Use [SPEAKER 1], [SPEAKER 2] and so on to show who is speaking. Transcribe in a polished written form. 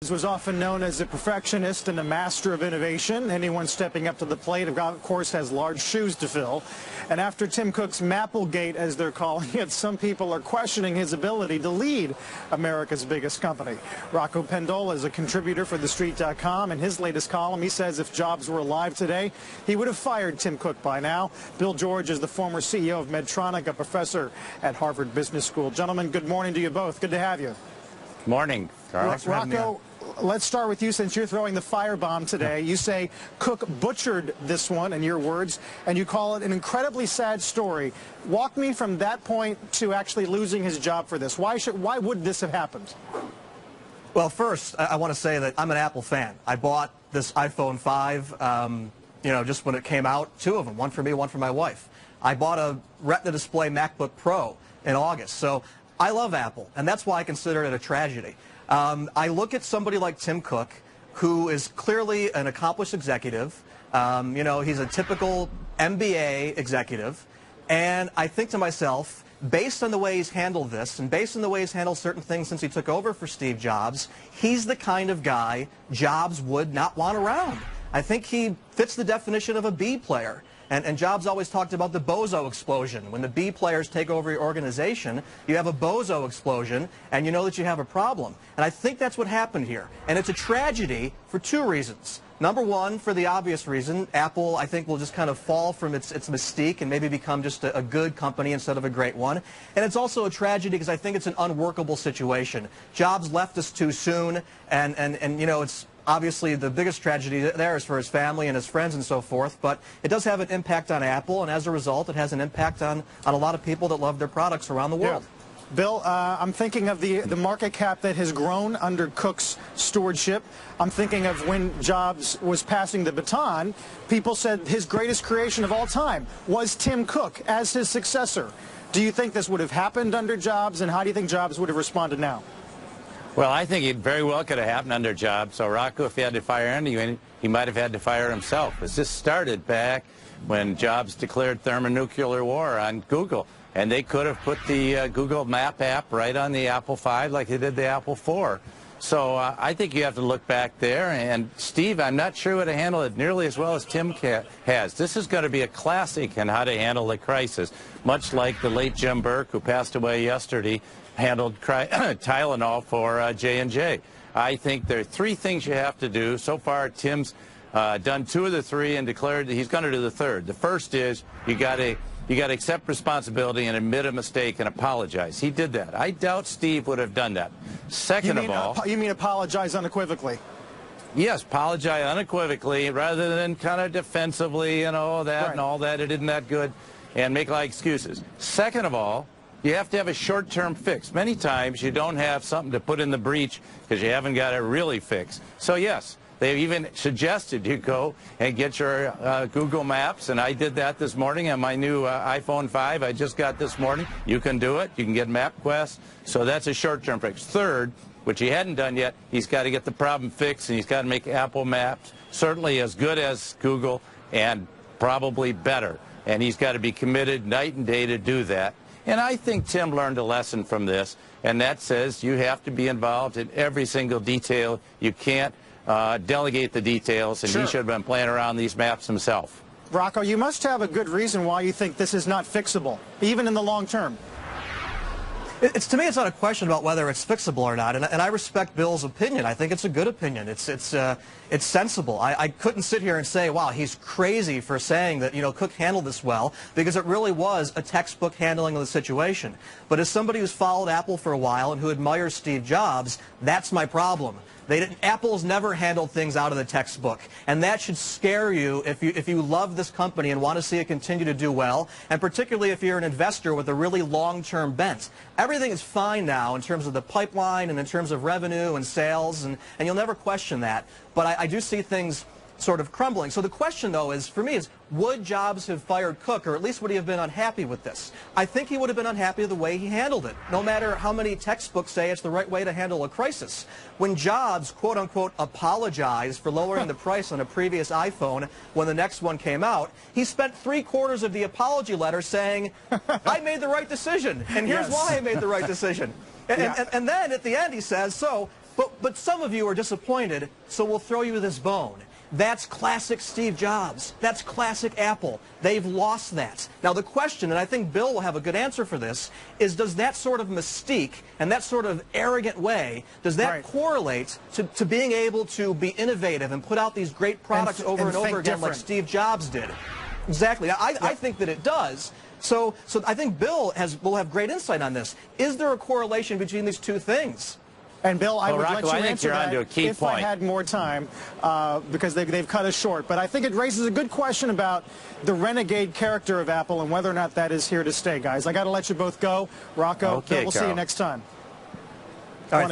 [SPEAKER 1] Jobs was often known as a perfectionist and a master of innovation. Anyone stepping up to the plate, of course, has large shoes to fill. And after Tim Cook's Mapplegate, as they're calling it, some people are questioning his ability to lead America's biggest company. Rocco Pendola is a contributor for TheStreet.com. In his latest column, he says if Jobs were alive today, he would have fired Tim Cook by now. Bill George is the former CEO of Medtronic, a professor at Harvard Business School. Gentlemen, good morning to you both. Good to have you.
[SPEAKER 2] Morning, Carl.
[SPEAKER 1] Rocco, let's start with you since you're throwing the firebomb today. You say Cook butchered this one, in your words, and you call it an incredibly sad story. Walk me from that point to actually losing his job for this. Why would this have happened?
[SPEAKER 3] Well, first, I want to say that I'm an Apple fan. I bought this iPhone 5, just when it came out, two of them, one for me, one for my wife. I bought a Retina display MacBook Pro in August. So I love Apple, and that's why I consider it a tragedy. I look at somebody like Tim Cook, who is clearly an accomplished executive. He's a typical MBA executive, and I think to myself, based on the way he's handled this, and based on the way he's handled certain things since he took over for Steve Jobs, he's the kind of guy Jobs would not want around. I think he fits the definition of a B player. And Jobs always talked about the bozo explosion. When the B players take over your organization, you have a bozo explosion, and you know that you have a problem. And I think that's what happened here. And it's a tragedy for two reasons. Number one, for the obvious reason, Apple, I think, will just kind of fall from its mystique and maybe become just a good company instead of a great one. And it's also a tragedy because I think it's an unworkable situation. Jobs left us too soon, and it's obviously the biggest tragedy there is for his family and his friends and so forth, but it does have an impact on Apple, and as a result, it has an impact on a lot of people that love their products around the world.
[SPEAKER 1] Yeah. Bill, I'm thinking of the market cap that has grown under Cook's stewardship. I'm thinking of when Jobs was passing the baton, people said his greatest creation of all time was Tim Cook as his successor. Do you think this would have happened under Jobs, and how do you think Jobs would have responded now?
[SPEAKER 2] Well, I think it very well could have happened under Jobs. So Rocco, if he had to fire anyone, he might have had to fire himself. Because this started back when Jobs declared thermonuclear war on Google. And they could have put the Google Map app right on the Apple 5 like they did the Apple 4. So I think you have to look back there. And Steve, I'm not sure would have handled it nearly as well as Tim has. This is going to be a classic in how to handle a crisis, much like the late Jim Burke, who passed away yesterday, handled Tylenol for J&J. I think there are three things you have to do. So far, Tim's done two of the three and declared that he's going to do the third. The first is you got to accept responsibility and admit a mistake and apologize. He did that. I doubt Steve would have done that. Second of all,
[SPEAKER 1] you mean apologize unequivocally?
[SPEAKER 2] Yes, apologize unequivocally rather than kind of defensively and all that right. And all that. It isn't that good and make like excuses. Second of all, you have to have a short-term fix. Many times you don't have something to put in the breach because you haven't got it really fixed. So, yes, they've even suggested you go and get your Google Maps, and I did that this morning on my new iPhone 5 I just got this morning. You can do it. You can get MapQuest. So that's a short-term fix. Third, which he hadn't done yet, he's got to get the problem fixed, and he's got to make Apple Maps certainly as good as Google and probably better. And he's got to be committed night and day to do that. And I think Tim learned a lesson from this, and that says you have to be involved in every single detail. You can't delegate the details, and He should have been playing around these maps himself.
[SPEAKER 1] Rocco, you must have a good reason why you think this is not fixable, even in the long term.
[SPEAKER 3] To me, it's not a question about whether it's fixable or not, and I respect Bill's opinion. I think it's a good opinion. It's sensible. I couldn't sit here and say, wow, he's crazy for saying that, Cook handled this well, because it really was a textbook handling of the situation. But as somebody who's followed Apple for a while and who admires Steve Jobs, that's my problem. Apple's never handled things out of the textbook, and that should scare you if you love this company and want to see it continue to do well, and particularly if you're an investor with a really long-term bent. Everything is fine now in terms of the pipeline and in terms of revenue and sales, and you'll never question that. But I do see things sort of crumbling. So the question, though, is, for me, is would Jobs have fired Cook, or at least would he have been unhappy with this? I think he would have been unhappy with the way he handled it, no matter how many textbooks say it's the right way to handle a crisis. When Jobs, quote-unquote, apologized for lowering the price on a previous iPhone when the next one came out, he spent 3/4 of the apology letter saying, I made the right decision, and here's why I made the right decision. And then at the end he says, so But some of you are disappointed, so we'll throw you this bone. That's classic Steve Jobs. That's classic Apple. They've lost that. Now the question, and I think Bill will have a good answer for this, is does that sort of mystique and that sort of arrogant way, does that correlate to being able to be innovative and put out these great products over and over again like Steve Jobs did? Exactly. I think that it does. So I think Bill will have great insight on this. Is there a correlation between these two things?
[SPEAKER 1] And Bill, I would
[SPEAKER 2] Rocco,
[SPEAKER 1] let you answer that if I had more time, because they've cut us short. But I think it raises a good question about the renegade character of Apple and whether or not that is here to stay, guys. I got to let you both go. Rocco, Bill, we'll see you next time.